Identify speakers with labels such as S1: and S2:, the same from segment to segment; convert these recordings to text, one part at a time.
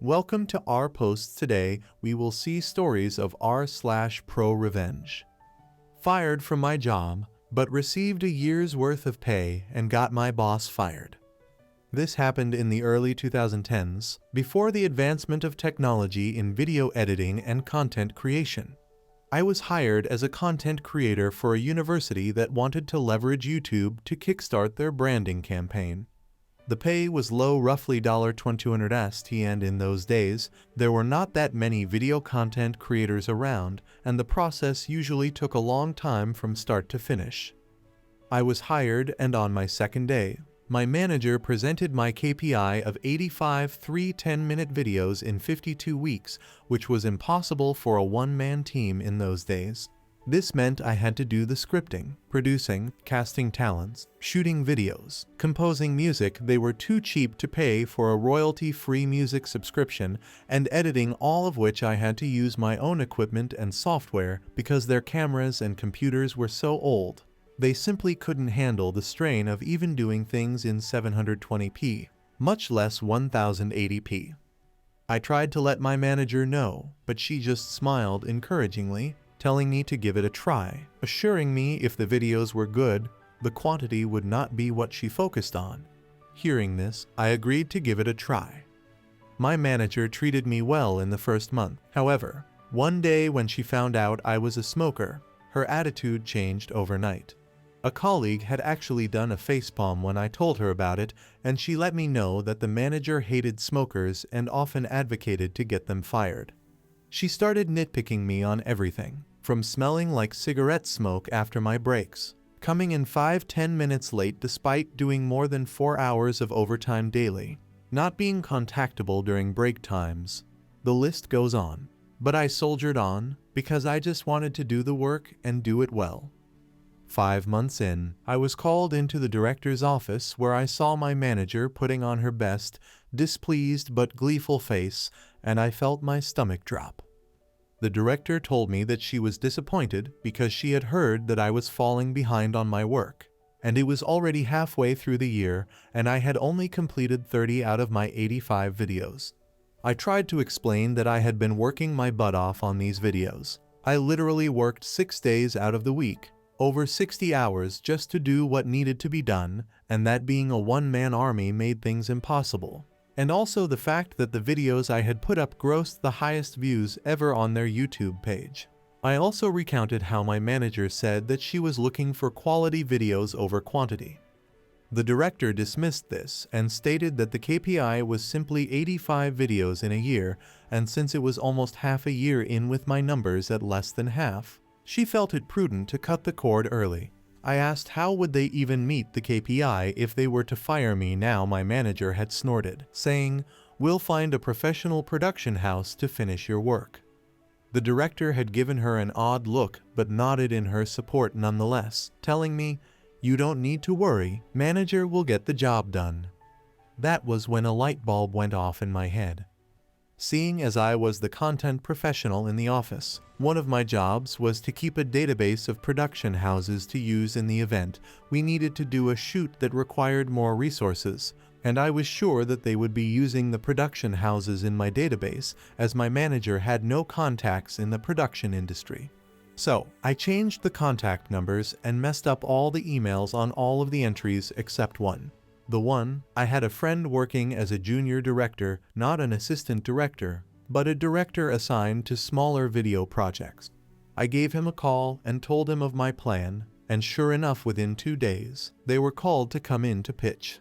S1: Welcome to our posts. Today, we will see stories of r/ProRevenge. Fired from my job, but received a year's worth of pay and got my boss fired. This happened in the early 2010s, before the advancement of technology in video editing and content creation. I was hired as a content creator for a university that wanted to leverage YouTube to kickstart their branding campaign. The pay was low, roughly $200 St, and in those days, there were not that many video content creators around, and the process usually took a long time from start to finish. I was hired, and on my second day, my manager presented my KPI of 85 10-minute videos in 52 weeks, which was impossible for a one-man team in those days. This meant I had to do the scripting, producing, casting talents, shooting videos, composing music. They were too cheap to pay for a royalty-free music subscription, and editing, all of which I had to use my own equipment and software because their cameras and computers were so old. They simply couldn't handle the strain of even doing things in 720p, much less 1080p. I tried to let my manager know, but she just smiled encouragingly, telling me to give it a try, assuring me if the videos were good, the quantity would not be what she focused on. Hearing this, I agreed to give it a try. My manager treated me well in the first month. However, one day when she found out I was a smoker, her attitude changed overnight. A colleague had actually done a facepalm when I told her about it, and she let me know that the manager hated smokers and often advocated to get them fired. She started nitpicking me on everything, from smelling like cigarette smoke after my breaks, coming in 5-10 minutes late despite doing more than 4 hours of overtime daily, not being contactable during break times. The list goes on. But I soldiered on, because I just wanted to do the work and do it well. 5 months in, I was called into the director's office where I saw my manager putting on her best, displeased but gleeful face, and I felt my stomach drop. The director told me that she was disappointed because she had heard that I was falling behind on my work, and it was already halfway through the year and I had only completed 30 out of my 85 videos. I tried to explain that I had been working my butt off on these videos. I literally worked 6 days out of the week, over 60 hours just to do what needed to be done, and that being a one-man army made things impossible. And also the fact that the videos I had put up grossed the highest views ever on their YouTube page. I also recounted how my manager said that she was looking for quality videos over quantity. The director dismissed this and stated that the KPI was simply 85 videos in a year, and since it was almost half a year in with my numbers at less than half, she felt it prudent to cut the cord early. I asked how would they even meet the KPI if they were to fire me now. My manager had snorted, saying, "We'll find a professional production house to finish your work." The director had given her an odd look but nodded in her support nonetheless, telling me, "You don't need to worry, manager will get the job done." That was when a light bulb went off in my head. Seeing as I was the content professional in the office, one of my jobs was to keep a database of production houses to use in the event we needed to do a shoot that required more resources, and I was sure that they would be using the production houses in my database as my manager had no contacts in the production industry. So, I changed the contact numbers and messed up all the emails on all of the entries except one. The one, I had a friend working as a junior director, not an assistant director, but a director assigned to smaller video projects. I gave him a call and told him of my plan, and sure enough within 2 days, they were called to come in to pitch.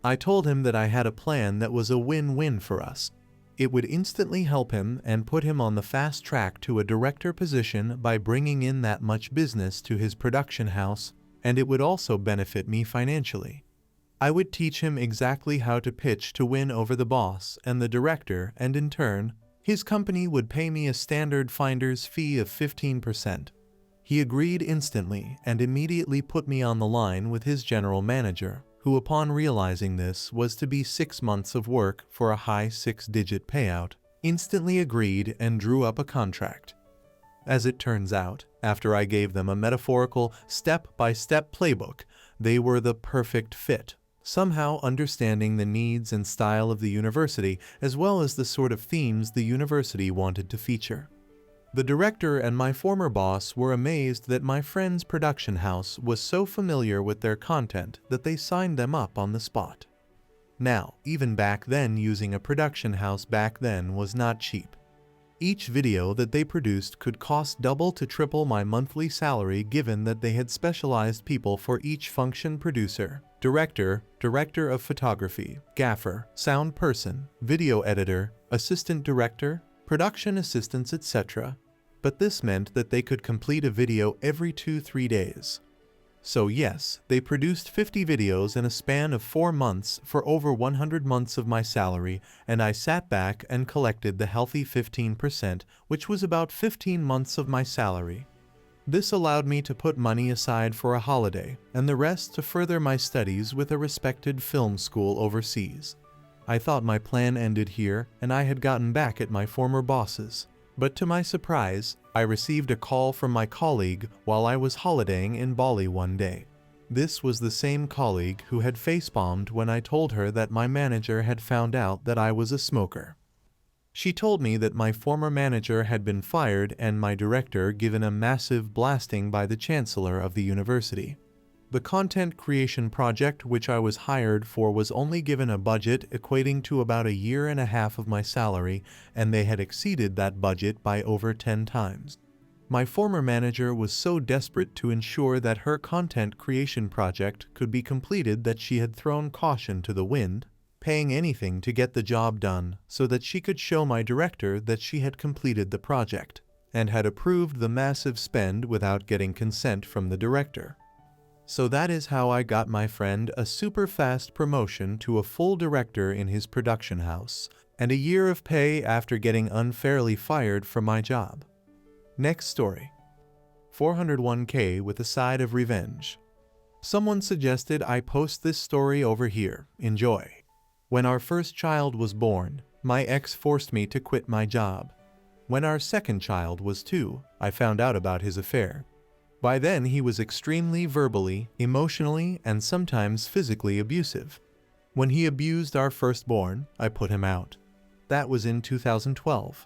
S1: I told him that I had a plan that was a win-win for us. It would instantly help him and put him on the fast track to a director position by bringing in that much business to his production house, and it would also benefit me financially. I would teach him exactly how to pitch to win over the boss and the director, and in turn, his company would pay me a standard finder's fee of 15%. He agreed instantly and immediately put me on the line with his general manager, who upon realizing this was to be 6 months of work for a high 6-digit payout, instantly agreed and drew up a contract. As it turns out, after I gave them a metaphorical step-by-step playbook, they were the perfect fit. somehow understanding the needs and style of the university as well as the sort of themes the university wanted to feature. The director and my former boss were amazed that my friend's production house was so familiar with their content that they signed them up on the spot. Now, even back then, using a production house back then was not cheap. Each video that they produced could cost double to triple my monthly salary, given that they had specialized people for each function: producer, director, director of photography, gaffer, sound person, video editor, assistant director, production assistants, etc. But this meant that they could complete a video every 2-3 days. So yes, they produced 50 videos in a span of 4 months for over 100 months of my salary, and I sat back and collected the healthy 15%, which was about 15 months of my salary. This allowed me to put money aside for a holiday, and the rest to further my studies with a respected film school overseas. I thought my plan ended here, and I had gotten back at my former bosses. But to my surprise, I received a call from my colleague while I was holidaying in Bali one day. This was the same colleague who had facepalmed when I told her that my manager had found out that I was a smoker. She told me that my former manager had been fired and my director given a massive blasting by the chancellor of the university. The content creation project which I was hired for was only given a budget equating to about 1.5 years of my salary, and they had exceeded that budget by over 10 times. My former manager was so desperate to ensure that her content creation project could be completed that she had thrown caution to the wind, paying anything to get the job done so that she could show my director that she had completed the project, and had approved the massive spend without getting consent from the director. So that is how I got my friend a super fast promotion to a full director in his production house, and 1 year of pay after getting unfairly fired from my job. Next story. 401k with a side of revenge. Someone suggested I post this story over here. Enjoy. When our first child was born, my ex forced me to quit my job. When our second child was 2, I found out about his affair. By then he was extremely verbally, emotionally, and sometimes physically abusive. When he abused our firstborn, I put him out. That was in 2012.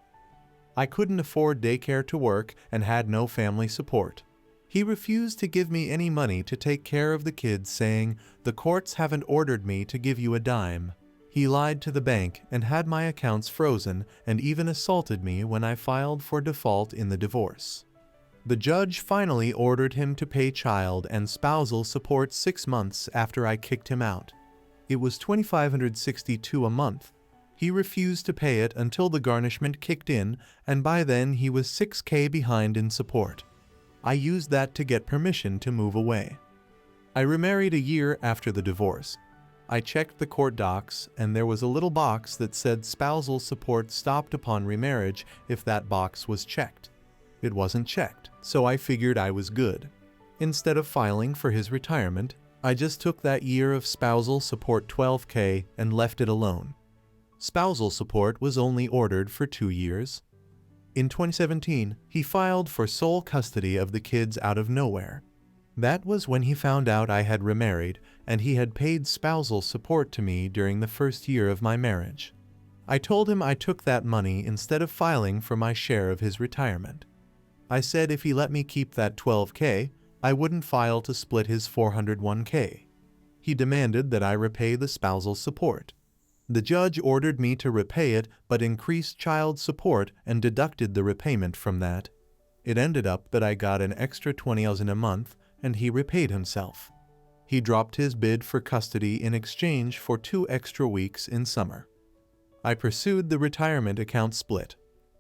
S1: I couldn't afford daycare to work and had no family support. He refused to give me any money to take care of the kids, saying, "The courts haven't ordered me to give you a dime." He lied to the bank and had my accounts frozen, and even assaulted me when I filed for default in the divorce. The judge finally ordered him to pay child and spousal support 6 months after I kicked him out. It was $2,562 a month. He refused to pay it until the garnishment kicked in, and by then he was $6,000 behind in support. I used that to get permission to move away. I remarried 1 year after the divorce. I checked the court docs, and there was a little box that said spousal support stopped upon remarriage if that box was checked. It wasn't checked, so I figured I was good. Instead of filing for his retirement, I just took that year of spousal support, $12,000, and left it alone. Spousal support was only ordered for 2 years. In 2017, he filed for sole custody of the kids out of nowhere. That was when he found out I had remarried, and he had paid spousal support to me during the first year of my marriage. I told him I took that money instead of filing for my share of his retirement. I said if he let me keep that $12,000, I wouldn't file to split his $401k. He demanded that I repay the spousal support. The judge ordered me to repay it, but increased child support and deducted the repayment from that. It ended up that I got an extra $20,000 a month, and he repaid himself. He dropped his bid for custody in exchange for 2 extra weeks in summer. I pursued the retirement account split.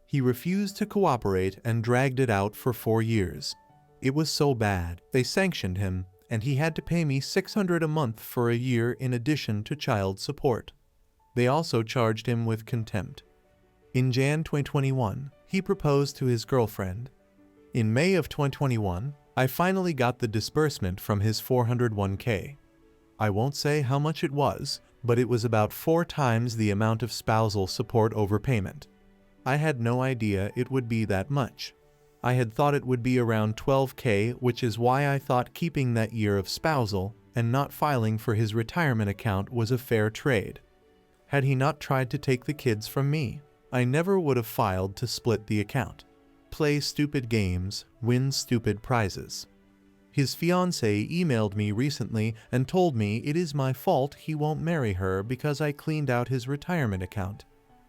S1: He refused to cooperate and dragged it out for 4 years. It was so bad, they sanctioned him, and he had to pay me $600 a month for 1 year in addition to child support. They also charged him with contempt. In Jan 2021, he proposed to his girlfriend. In May of 2021, I finally got the disbursement from his 401k. I won't say how much it was, but it was about 4 times the amount of spousal support overpayment. I had no idea it would be that much. I had thought it would be around $12,000, which is why I thought keeping that year of spousal, and not filing for his retirement account was a fair trade. Had he not tried to take the kids from me, I never would have filed to split the account. Play stupid games, win stupid prizes. His fiancée emailed me recently and told me it is my fault he won't marry her because I cleaned out his retirement account.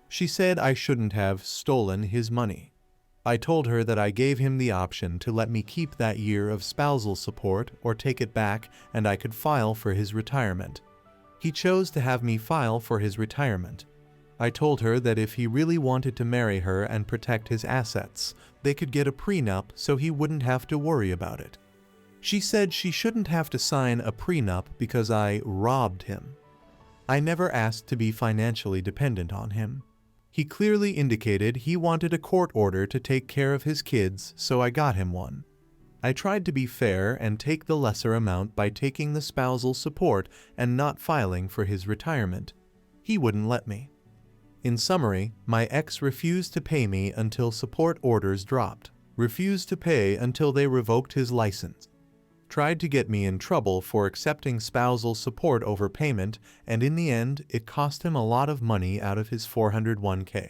S1: She said I shouldn't have stolen his money. I told her that I gave him the option to let me keep that year of spousal support or take it back and I could file for his retirement. He chose to have me file for his retirement. I told her that if he really wanted to marry her and protect his assets, they could get a prenup so he wouldn't have to worry about it. She said she shouldn't have to sign a prenup because I robbed him. I never asked to be financially dependent on him. He clearly indicated he wanted a court order to take care of his kids, so I got him one. I tried to be fair and take the lesser amount by taking the spousal support and not filing for his retirement. He wouldn't let me. In summary, my ex refused to pay me until support orders dropped, refused to pay until they revoked his license, tried to get me in trouble for accepting spousal support over payment, and in the end, it cost him a lot of money out of his 401k.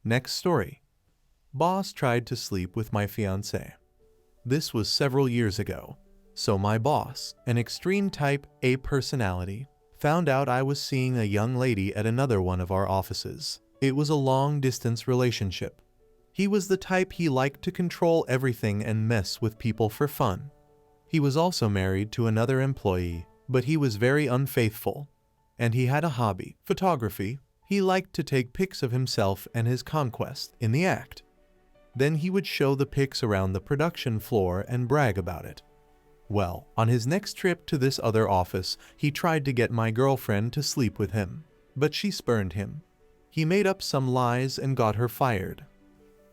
S1: Next story. Boss tried to sleep with my fiancée. This was several years ago. So my boss, an extreme type A personality, found out I was seeing a young lady at another one of our offices. It was a long-distance relationship. He was the type he liked to control everything and mess with people for fun. He was also married to another employee, but he was very unfaithful. And he had a hobby, photography. He liked to take pics of himself and his conquest in the act. Then he would show the pics around the production floor and brag about it. Well, on his next trip to this other office, he tried to get my girlfriend to sleep with him, but she spurned him. He made up some lies and got her fired.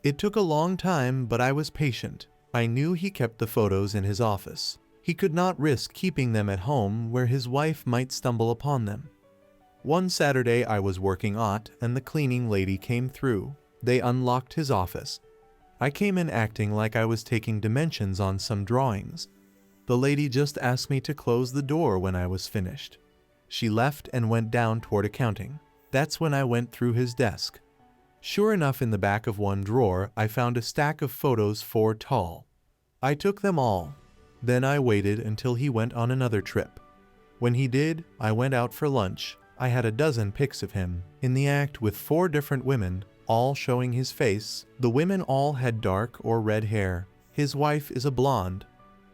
S1: It took a long time, but I was patient. I knew he kept the photos in his office. He could not risk keeping them at home where his wife might stumble upon them. One Saturday I was working out and the cleaning lady came through. They unlocked his office. I came in acting like I was taking dimensions on some drawings. The lady just asked me to close the door when I was finished. She left and went down toward accounting. That's when I went through his desk. Sure enough, in the back of one drawer, I found a stack of photos 4 tall. I took them all. Then I waited until he went on another trip. When he did, I went out for lunch. I had a dozen pics of him, in the act with 4 different women, all showing his face. The women all had dark or red hair. His wife is a blonde.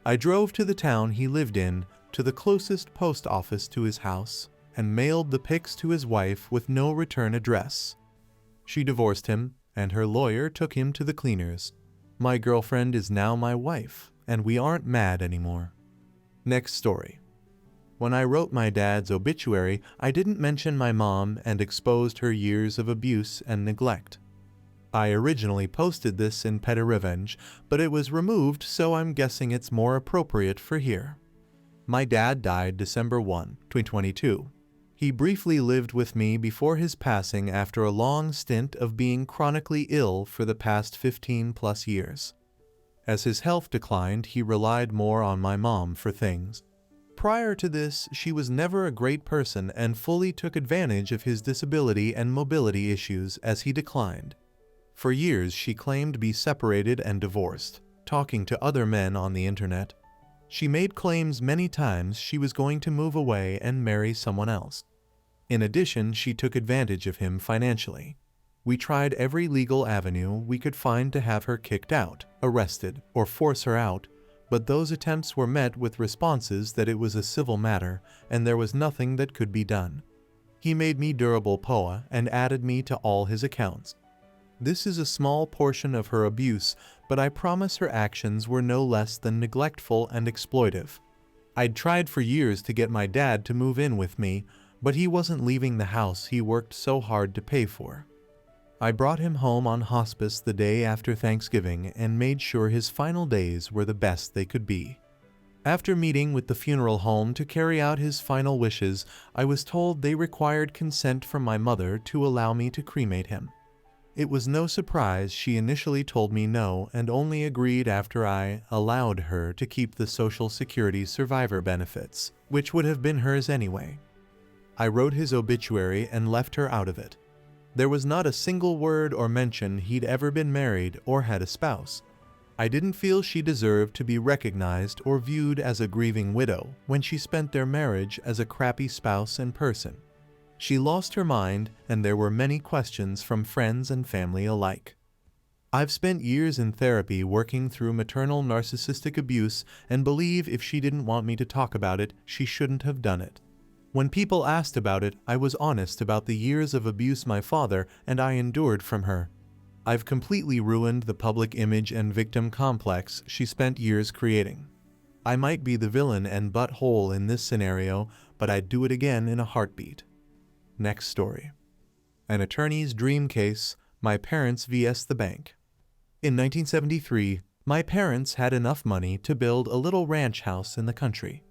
S1: I drove to the town he lived in, to the closest post office to his house, and mailed the pics to his wife with no return address. She divorced him, and her lawyer took him to the cleaners. My girlfriend is now my wife, and we aren't mad anymore. Next story. When I wrote my dad's obituary, I didn't mention my mom and exposed her years of abuse and neglect. I originally posted this in ProRevenge, but it was removed, so I'm guessing it's more appropriate for here. My dad died December 1, 2022. He briefly lived with me before his passing after a long stint of being chronically ill for the past 15+ years. As his health declined, he relied more on my mom for things. Prior to this, she was never a great person and fully took advantage of his disability and mobility issues as he declined. For years, she claimed to be separated and divorced, talking to other men on the internet. She made claims many times she was going to move away and marry someone else. In addition, she took advantage of him financially. We tried every legal avenue we could find to have her kicked out, arrested, or force her out, but those attempts were met with responses that it was a civil matter and there was nothing that could be done. He made me durable POA and added me to all his accounts. This is a small portion of her abuse, but I promise her actions were no less than neglectful and exploitive. I'd tried for years to get my dad to move in with me, but he wasn't leaving the house he worked so hard to pay for. I brought him home on hospice the day after Thanksgiving and made sure his final days were the best they could be. After meeting with the funeral home to carry out his final wishes, I was told they required consent from my mother to allow me to cremate him. It was no surprise she initially told me no and only agreed after I allowed her to keep the Social Security survivor benefits, which would have been hers anyway. I wrote his obituary and left her out of it. There was not a single word or mention he'd ever been married or had a spouse. I didn't feel she deserved to be recognized or viewed as a grieving widow when she spent their marriage as a crappy spouse and person. She lost her mind, and there were many questions from friends and family alike. I've spent years in therapy working through maternal narcissistic abuse and believe if she didn't want me to talk about it, she shouldn't have done it. When people asked about it, I was honest about the years of abuse my father and I endured from her. I've completely ruined the public image and victim complex she spent years creating. I might be the villain and butthole in this scenario, but I'd do it again in a heartbeat. Next story. An attorney's dream case, my parents vs. the bank. In 1973, my parents had enough money to build a little ranch house in the country.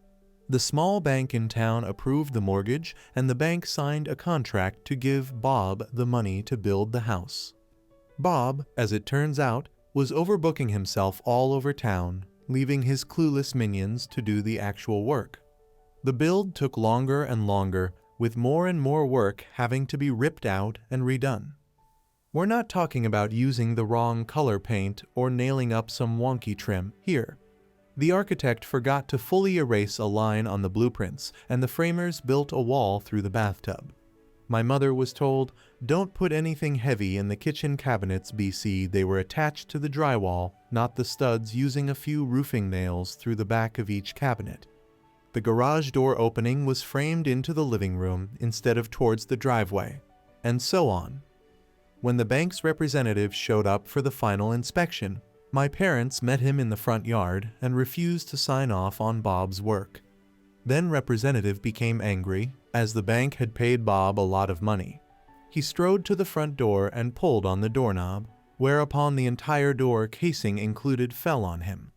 S1: The small bank in town approved the mortgage, and the bank signed a contract to give Bob the money to build the house. Bob, as it turns out, was overbooking himself all over town, leaving his clueless minions to do the actual work. The build took longer and longer, with more and more work having to be ripped out and redone. We're not talking about using the wrong color paint or nailing up some wonky trim here. The architect forgot to fully erase a line on the blueprints, and the framers built a wall through the bathtub. My mother was told, "Don't put anything heavy in the kitchen cabinets, BC. They were attached to the drywall, not the studs, using a few roofing nails through the back of each cabinet." The garage door opening was framed into the living room instead of towards the driveway, and so on. When the bank's representative showed up for the final inspection, my parents met him in the front yard and refused to sign off on Bob's work. Then representative became angry, as the bank had paid Bob a lot of money. He strode to the front door and pulled on the doorknob, whereupon the entire door casing included fell on him.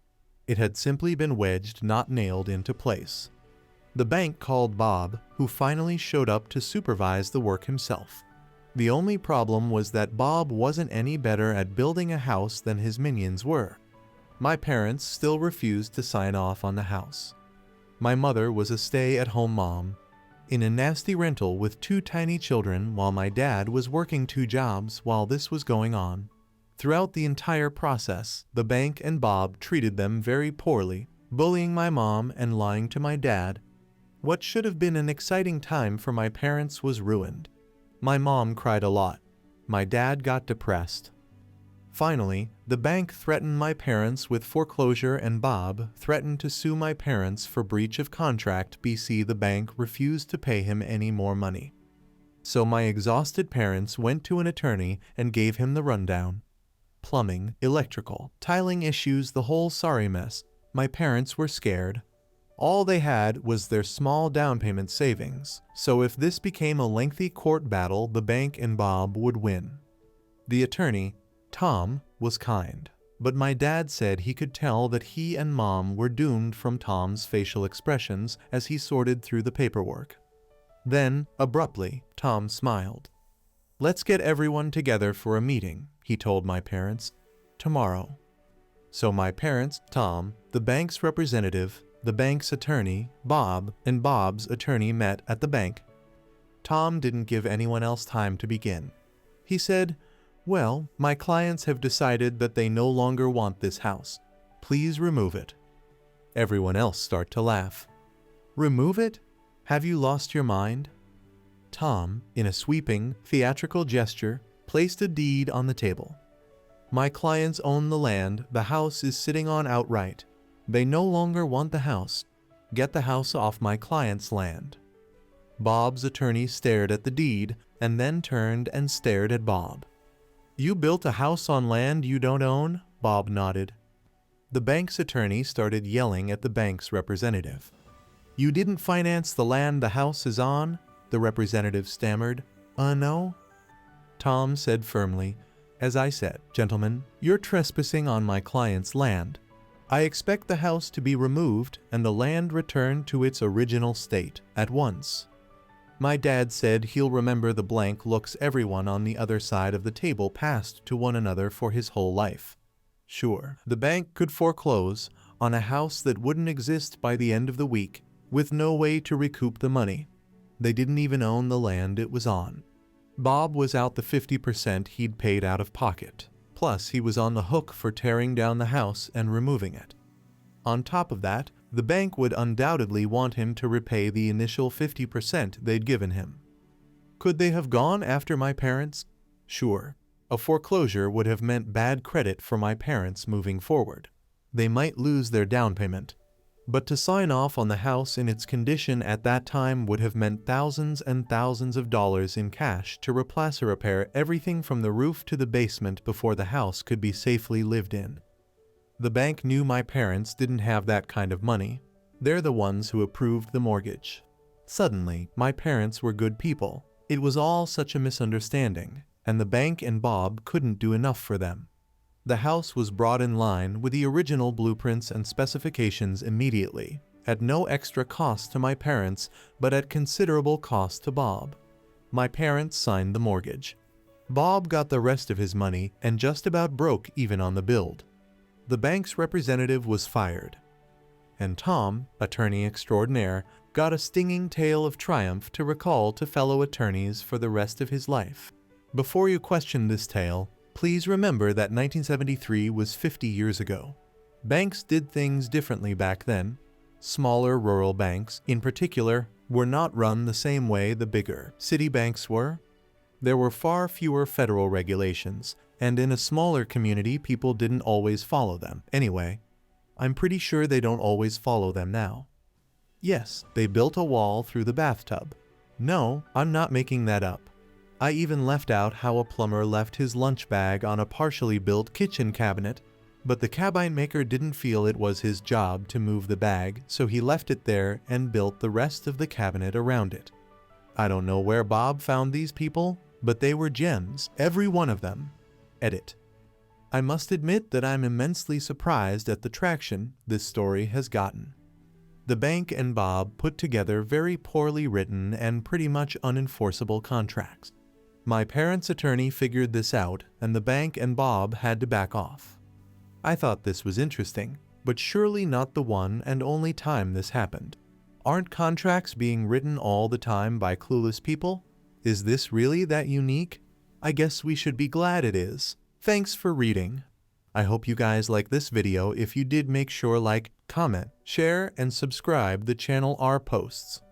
S1: It had simply been wedged, not nailed into place. The bank called Bob, who finally showed up to supervise the work himself. The only problem was that Bob wasn't any better at building a house than his minions were. My parents still refused to sign off on the house. My mother was a stay-at-home mom, in a nasty rental with 2 tiny children, while my dad was working 2 jobs while this was going on. Throughout the entire process, the bank and Bob treated them very poorly, bullying my mom and lying to my dad. What should have been an exciting time for my parents was ruined. My mom cried a lot. My dad got depressed. Finally, the bank threatened my parents with foreclosure, and Bob threatened to sue my parents for breach of contract. BC. The bank refused to pay him any more money. So my exhausted parents went to an attorney and gave him the rundown. Plumbing, electrical, tiling issues, the whole sorry mess. My parents were scared. All they had was their small down payment savings, so if this became a lengthy court battle, the bank and Bob would win. The attorney, Tom, was kind, but my dad said he could tell that he and Mom were doomed from Tom's facial expressions as he sorted through the paperwork. Then, abruptly, Tom smiled. "Let's get everyone together for a meeting," he told my parents, "tomorrow." So my parents, Tom, the bank's representative, the bank's attorney, Bob, and Bob's attorney met at the bank. Tom didn't give anyone else time to begin. He said, "Well, my clients have decided that they no longer want this house. Please remove it." Everyone else started to laugh. "Remove it? Have you lost your mind?" Tom, in a sweeping, theatrical gesture, placed a deed on the table. "My clients own the land the house is sitting on outright. They no longer want the house. Get the house off my client's land." Bob's attorney stared at the deed and then turned and stared at Bob. "You built a house on land you don't own?" Bob nodded. The bank's attorney started yelling at the bank's representative. "You didn't finance the land the house is on?" The representative stammered. No." Tom said firmly, "As I said, gentlemen, you're trespassing on my client's land. I expect the house to be removed and the land returned to its original state at once." My dad said he'll remember the blank looks everyone on the other side of the table passed to one another for his whole life. Sure, the bank could foreclose on a house that wouldn't exist by the end of the week, with no way to recoup the money. They didn't even own the land it was on. Bob was out the 50% he'd paid out of pocket. Plus, he was on the hook for tearing down the house and removing it. On top of that, the bank would undoubtedly want him to repay the initial 50% they'd given him. Could they have gone after my parents? Sure. A foreclosure would have meant bad credit for my parents moving forward. They might lose their down payment. But to sign off on the house in its condition at that time would have meant thousands and thousands of dollars in cash to replace or repair everything from the roof to the basement before the house could be safely lived in. The bank knew my parents didn't have that kind of money. They're the ones who approved the mortgage. Suddenly, my parents were good people. It was all such a misunderstanding, and the bank and Bob couldn't do enough for them. The house was brought in line with the original blueprints and specifications immediately, at no extra cost to my parents, but at considerable cost to Bob. My parents signed the mortgage. Bob got the rest of his money and just about broke even on the build. The bank's representative was fired. And Tom, attorney extraordinaire, got a stinging tale of triumph to recall to fellow attorneys for the rest of his life. Before you question this tale, please remember that 1973 was 50 years ago. Banks did things differently back then. Smaller rural banks, in particular, were not run the same way the bigger city banks were. There were far fewer federal regulations, and in a smaller community people didn't always follow them. Anyway, I'm pretty sure they don't always follow them now. Yes, they built a wall through the bathtub. No, I'm not making that up. I even left out how a plumber left his lunch bag on a partially built kitchen cabinet, but the cabinet maker didn't feel it was his job to move the bag, so he left it there and built the rest of the cabinet around it. I don't know where Bob found these people, but they were gems, every one of them. Edit. I must admit that I'm immensely surprised at the traction this story has gotten. The bank and Bob put together very poorly written and pretty much unenforceable contracts. My parents' attorney figured this out, and the bank and Bob had to back off. I thought this was interesting, but surely not the one and only time this happened. Aren't contracts being written all the time by clueless people? Is this really that unique? I guess we should be glad it is. Thanks for reading. I hope you guys like this video. If you did, make sure like, comment, share, and subscribe the channel. Our posts